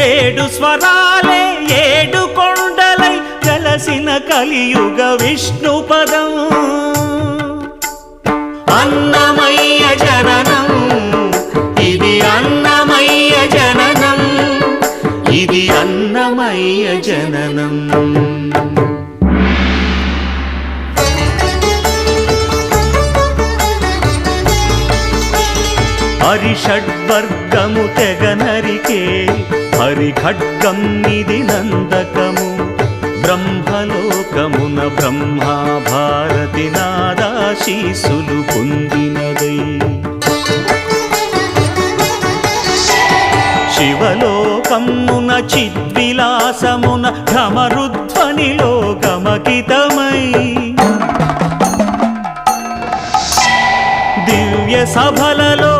ఏడు స్వరాలే ఏడు కొండలై కలసిన కలియుగ విష్ణు పదం అన్నమయ్య జననం ఇది అన్నమయ్య జననం ఇది అన్నమయ్య జననం హరిషడ్వర్గము తెగనరికే హరిఖడ్గం ఇది నందకము బ్రహ్మలోకమున బ్రహ్మా భారతి నాదాశీసులు పొందినదై శివలోకమున చిద్విలాసమున ఢమరుధ్వనిలో గమకితమై దివ్య సభలలో